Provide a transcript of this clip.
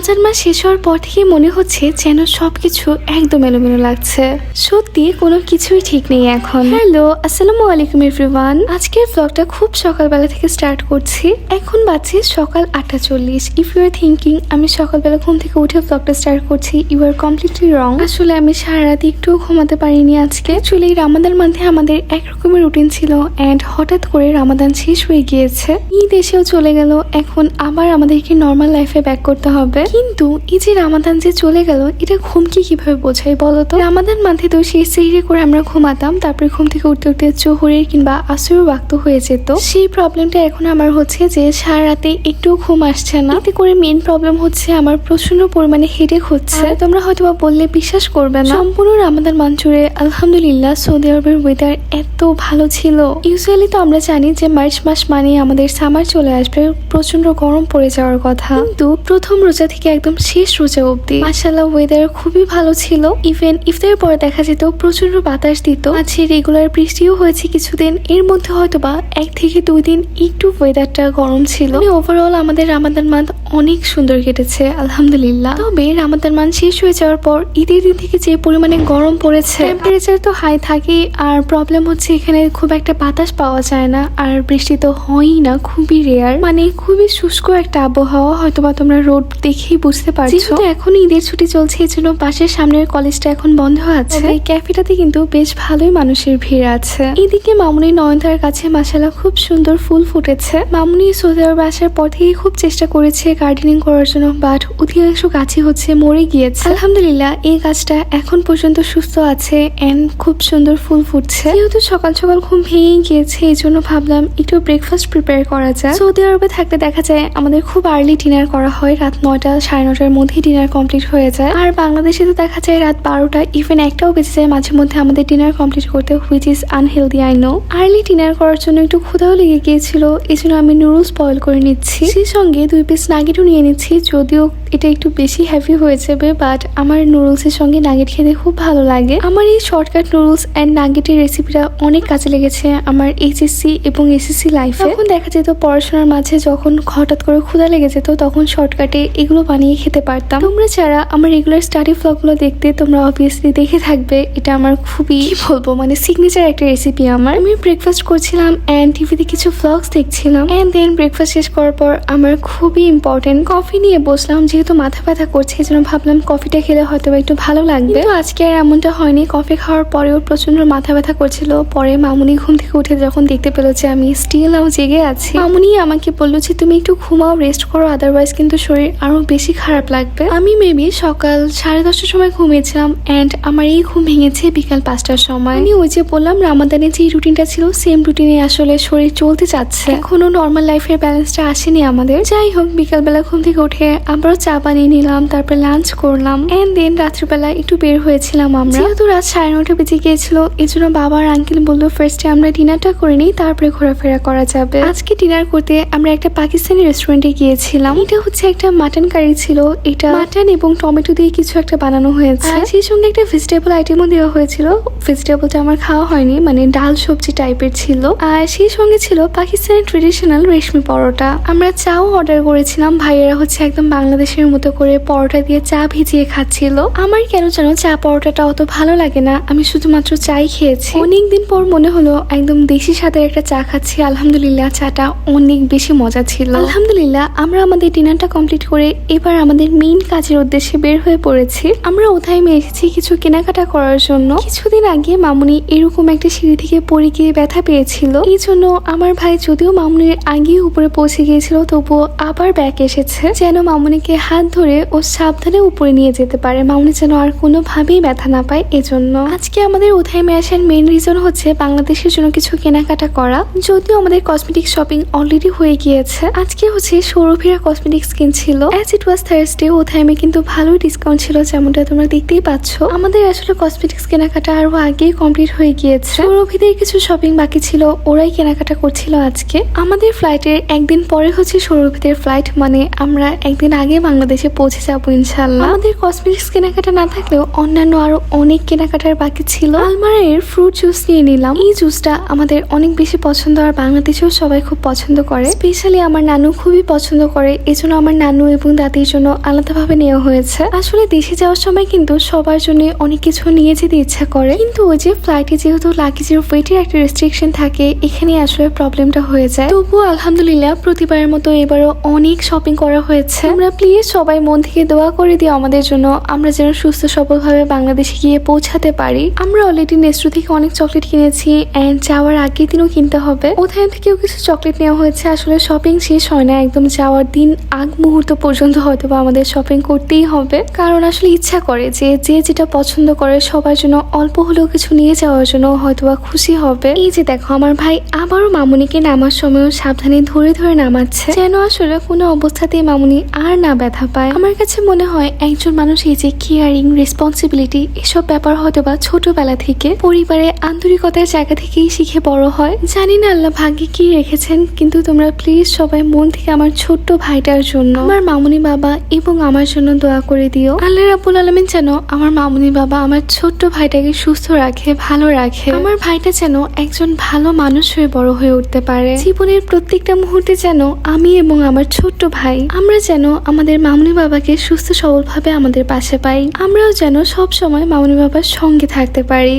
রমজান মাস শেষ হওয়ার পর থেকে মনে হচ্ছে যেন সবকিছু একদম এলোমেলো লাগছে। সত্যি কোনো কিছুই ঠিক নেই এখন। হ্যালো, আসসালামু আলাইকুম এভরিওয়ান। আজকের ব্লগটা খুব সকালবেলা থেকে স্টার্ট করছি। এখন বাজে সকাল 8:40। ইফ ইউ আর থিঙ্কিং আমি সকালবেলা ঘুম থেকে উঠে ব্লগটা স্টার্ট করছি, ইউ আর কমপ্লিটলি রং। আসলে আমি সারা রাত একটুও ঘুমাতে পারিনি আজকে। অ্যাকচুয়ালি রামাদান মান্থে আমাদের একরকমের রুটিন ছিল অ্যান্ড হঠাৎ করে রামাদান শেষ হয়ে গিয়েছে, ঈদ এসেও চলে গেল। এখন আবার আমাদেরকে নর্মাল লাইফে ব্যাক করতে হবে। কিন্তু এই যে রামাদান যে চলে গেল, এটা ঘুমকে কিভাবে বোঝাই বলো তো? রামাদান মান্থে তো সেই সেহরি করে আমরা ঘুমাতাম, তারপরে ঘুম থেকে উঠতে উঠতে জোহরের কিংবা আসরের ওয়াক্ত হয়ে যেত। সেই প্রবলেমটা এখন আমার হচ্ছে যে সারা রাতে একটু ঘুম আসছে না। এতে করে মেইন প্রবলেম হচ্ছে আমার প্রচন্ড পরিমাণে হেডেক হচ্ছে। তোমরা হয়তো বললে বিশ্বাস করবে না, সম্পূর্ণ রামাদান মাস জুড়ে আলহামদুলিল্লাহ সৌদি আরবের ওয়েদার এত ভালো ছিল। ইউজুয়ালি তো আমরা জানি যে মার্চ মাস মানে আমাদের সামার চলে আসবে, প্রচন্ড গরম পড়ে যাওয়ার কথা। কিন্তু প্রথম রোজা থেকে একদম শেষ রোজা অবধি মাশাআল্লাহ ওয়েদার খুবই ভালো ছিল। ইভেন ইফতারের পরে দেখা যেত প্রচন্ড বাতাস দিত। আজকে রেগুলার বৃষ্টিও হয়েছে কিছুদিন, এর মধ্যে হয়তোবা 1 থেকে 2 দিন একটু ওয়েদারটা গরম ছিল। ওভারঅল আমাদের রামাদান মান্থ অনেক সুন্দর কেটেছে আলহামদুলিল্লাহ। তবে রামাদান মান্থ শেষ হয়ে যাওয়ার পর ঈদের দিন থেকে যে পরিমাণে গরম পড়েছে, টেম্পারেচার তো হাই থাকে, আর প্রবলেম হচ্ছে এখানে খুব একটা বাতাস পাওয়া যায় না, আর বৃষ্টি তো হয়ই না, খুবই রেয়ার। মানে খুবই শুষ্ক একটা আবহাওয়া। হয়তোবা তোমরা রোড দেখেই বুঝতে পারছো। এখন ঈদের ছুটি চলছে, এই জন্য পাশের সামনের কলেজটা এখন বন্ধ আছে। এই ক্যাফেটাতে কিন্তু বেশ ভালোই মানুষের ভিড় আছে। এদিকে মামুনি নয়নতার কাছে মাশাআল্লাহ খুব সুন্দর ফুল ফুটেছে। মামুনি সৌদি আরবে আসার পর থেকেই খুব চেষ্টা করেছে গার্ডেনিং করার জন্য, বাট অধিকাংশ গাছই হচ্ছে মরে গিয়েছে। আলহামদুলিল্লাহ এই গাছটা এখন পর্যন্ত সুস্থ আছে এন্ড খুব সুন্দর ফুল ফুটছে। যেহেতু সকাল সকাল ঘুম ভেঙে গিয়েছে, এই জন্য ভাবলাম একটু ব্রেকফাস্ট প্রিপেয়ার করা যায়। সৌদি আরবে থাকতে দেখা যায় আমাদের খুব আর্লি ডিনার করা হয়, রাত 9টা 9:30টার মধ্যেই ডিনার কমপ্লিট হয়ে যায়। আর বাংলাদেশে তো দেখা যায় রাত 12টা ইভেন 1টাও বেজে যায় মাঝে মধ্যে আমাদের ডিনার কমপ্লিট করতে, which is unhealthy I know. Early dinner করার জন্য একটু ক্ষুধাও লেগে গিয়েছিল, এই জন্য আমি নুডলস বয়েল করে নিচ্ছি। সেই সঙ্গে 2 পিস নাগেটও নিয়ে নিচ্ছি, যদিও এটা একটু বেশি হেভি হয়ে যাবে, বাট আমার নুডলসের সঙ্গে নাগেট খেতে খুব ভালো লাগে। আমার এই শর্টকাট নুডলস অ্যান্ড নাগেটের রেসিপিটা অনেক কাজে লেগেছে আমার এইচএসসি এবং এসএসসি লাইফে। তখন দেখা যেত পড়াশোনার মাঝে যখন হঠাৎ করে ক্ষুধা লেগে যেত, তখন শর্টকাটে এগুলো বানিয়ে খেতে পারতাম। তোমরা যারা আমার রেগুলার স্টাডি ব্লগগুলো দেখতে, তোমরা অবভিয়াসলি দেখে থাকবে এটা আমার খুবই কি বলবো মানে সিগনেচার একটা রেসিপি আমার। আমি ব্রেকফাস্ট করছিলাম অ্যান্ড টিভিতে কিছু ব্লগস দেখছিলাম, অ্যান্ড দেন ব্রেকফাস্ট শেষ করার পর আমার খুবই ইম্পর্টেন্ট কফি নিয়ে বসলাম। যেহেতু মাথা ব্যথা করছে, এই জন্য ভাবলাম কফিটা খেলে হয়তো একটু ভালো লাগবে। কিন্তু আজকে আর এমনটা হয়নি। কফি খাওয়ার পরেও প্রচন্ড মাথা ব্যথা করছিল। পরে মামুনি ঘুম থেকে উঠে যখন দেখতে পেল যে আমি স্টিল জেগে আছি, মামুনি আমাকে বললো যে তুমি একটু ঘুমাও, রেস্ট করো, আদারওয়াইজ কিন্তু শরীর আরো বেশি খারাপ লাগবে। আমি মেবি সকাল 10:30টার সময় ঘুমিয়েছিলাম অ্যান্ড আমার এই ঘুম ভেঙেছে বিকাল 5টার সময়। আমি ওই যে বললাম রামাদানের যে রুটিনটা ছিল, সেম রুটিনে আসলে শরীর চলতে চাচ্ছে, এখনো নর্মাল লাইফের ব্যালেন্সটা আসেনি আমাদের। যাই হোক, বিকালবেলা ঘুম থেকে উঠে আবারও চা বানিয়ে নিলাম, তারপর লাঞ্চ করলাম অ্যান্ড দেন রাত্রিবেলা একটু বের হয়েছিলাম আমরা। যেহেতু রাত 9:30 বেজে গিয়েছিল, এই জন্য বাবা আর আঙ্কেল বললো ফার্স্টে আমরা ডিনারটা করে নিই, তারপরে ঘোরাফেরা করা যাবে। আজকে ডিনার করতে আমরা একটা পাকিস্তানি রেস্টুরেন্টে গিয়েছিলাম। এটা হচ্ছে একটা মাটন কারি ছিল, এটা মাটন এবং টমেটো দিয়ে কিছু একটা বানানো হয়েছে, সেই সঙ্গে একটা ভেজিটেবল আইটেমও দেওয়া হয়েছিল। ভেজিটেবলটা আমার খাওয়া হয়নি, মানে ডাল সবজি টাইপের ছিল। আর সেই সঙ্গে ছিল পাকিস্তানি ট্রেডিশনাল রেশমি পরোটা। আমরা চাও অর্ডার করেছিলাম, ভাইয়েরা হচ্ছে একদম বাংলাদেশের মতো করে পরোটা দিয়ে চা ভিজিয়ে খাচ্ছিল। আমার কেন যেন চা পরোটাটা অত ভালো লাগে না, আমি শুধুমাত্র চাই খেয়েছি। অনেকদিন পর মনে হলো একদম দেশি স্বাদের একটা চা খাচ্ছি। আলহামদুলিল্লাহ চাটা অনেক বেশি মজা ছিল। আলহামদুলিল্লাহ আমরা আমাদের ডিনারটা কমপ্লিট করে এবার আমাদের মেইন কাজের উদ্দেশ্যে বের হয়ে পড়েছি। আমরা ওথাইমে এসেছি কিছু কেনাকাটা করার জন্য। কিছুদিন আগে মামুনি এরকম একটা সিঁড়ি থেকে পড়ে গিয়ে ব্যথা পেয়েছিল, এই জন্য আমার ভাই যদিও মামুনির আগে উপরে পৌঁছে গিয়েছিল, তবুও আবার ব্যাক এসেছে যেন মামুনিকে হাত ধরে ও সাবধানে উপরে নিয়ে যেতে পারে, মামুনি যেন আর কোনোভাবেই ব্যথা না পায়। এজন্য আজকে আমাদের উথাইমে আসার মেইন রিজন হচ্ছে বাংলাদেশের জন্য কিছু কেনাকাটা করা। যদিও আমাদের কসমেটিক শপিং অলরেডি হয়ে গিয়েছে, আজকে হচ্ছে সৌরভীরা কসমেটিক্স কিনছিল। অ্যাজ ইট ওয়াজ থার্সডে, উথাইমে কিন্তু ভালোই ডিসকাউন্ট ছিল, যেমনটা তোমরা দেখতেই পাচ্ছ। আমাদের আসলে কসমেটিক্স কেনাকাটা আরো আগেই কমপ্লিট হয়ে গিয়েছে। সৌরভীদের কিছু শপিং বাকি ছিল, ওরাই কেনাকাটা করছিল আজকে। আমাদের ফ্লাইটের একদিন পরে হচ্ছে সৌরভীদের ফ্লাইট, মানে আমরা একদিন আগে বাংলাদেশে পৌঁছে যাবো ইনশাল্লাহ। আমাদের কসমেটিক্স কেনাকাটা না থাকলেও অন্যান্য আরো অনেক কেনাকাটার বাকি ছিল। আলমারের ফ্রুট জুস নিয়ে নিলাম। এই জুসটা আমাদের অনেক বেশি পছন্দ, আর বাংলাদেশেও সবাই খুব পছন্দ করে, স্পেশালি আমার নানু খুবই পছন্দ করে। এজন্য আমার নানু এবং দাদা জাতির জন্য আলাদাভাবে নেওয়া হয়েছে। আসলে দেশে যাওয়ার সময় কিন্তু সবার জন্য অনেক কিছু নিয়ে যেতে ইচ্ছা করে, কিন্তু ওই যে ফ্লাইটে যেহেতু লাগেজের ওয়েটের একটা রেস্ট্রিকশন থাকে, এখানে আসলে প্রবলেমটা হয়ে যায়। তবুও আলহামদুলিল্লাহ প্রতিবারের মতো এবারও অনেক শপিং করা হয়েছে। আমরা প্লিজ সবাই মন থেকে দোয়া করে দিও আমাদের জন্য, আমরা যেন সুস্থ সবলভাবে বাংলাদেশে গিয়ে পৌঁছাতে পারি। আমরা অলরেডি নেস্ট্রো থেকে অনেক চকলেট কিনেছি এন্ড যাওয়ার আগের দিনও কিনতে হবে। ওখান থেকেও কিছু চকলেট নেওয়া হয়েছে। আসলে শপিং শেষ হয় না, একদম যাওয়ার দিন আগ মুহূর্ত পর্যন্ত হয়তো বা আমাদের শপিং করতেই হবে, কারণ আসলে ইচ্ছা করে যে যে যেটা পছন্দ করে সবার জন্য অল্প হলেও কিছু নিয়ে যাওয়ার জন্য হয়তো বা খুশি হবে। এই যে দেখো আমার ভাই আবারও মামুনিকে নামার সময়ও সাবধানে ধরে ধরে নামাচ্ছে, যেন আসলে কোনো অবস্থাতেই মামুনি আর না ব্যথা পায়। আমার কাছে মনে হয় একজন মানুষ এই যে কেয়ারিং, রেসপন্সিবিলিটি এসব ব্যাপার হয়তো বা ছোটবেলা থেকে পরিবারের আন্তরিকতার জায়গা থেকেই শিখে বড় হয়। জানি না আল্লাহ ভাগ্যে কি রেখেছেন, কিন্তু তোমরা প্লিজ সবাই মন থেকে আমার ছোট্ট ভাইটার জন্য, আমার মামুনি বাবা এবং আমার জন্য দোয়া করে দিও। আল্লাহ রাব্বুল আলামিন যেন আমার মামুনি বাবা আমার ছোট্ট ভাইটাকে সুস্থ রাখে, ভালো রাখে। আমার ভাইটা যেন একজন ভালো মানুষ হয়ে বড় হয়ে উঠতে পারে। জীবনের প্রত্যেকটা মুহূর্তে যেন আমি এবং আমার ছোট্ট ভাই আমরা যেন আমাদের মামুনি বাবাকে সুস্থ সবলভাবে আমাদের পাশে পাই। আমরাও যেন সব সময় মামুনি বাবার সঙ্গে থাকতে পারি।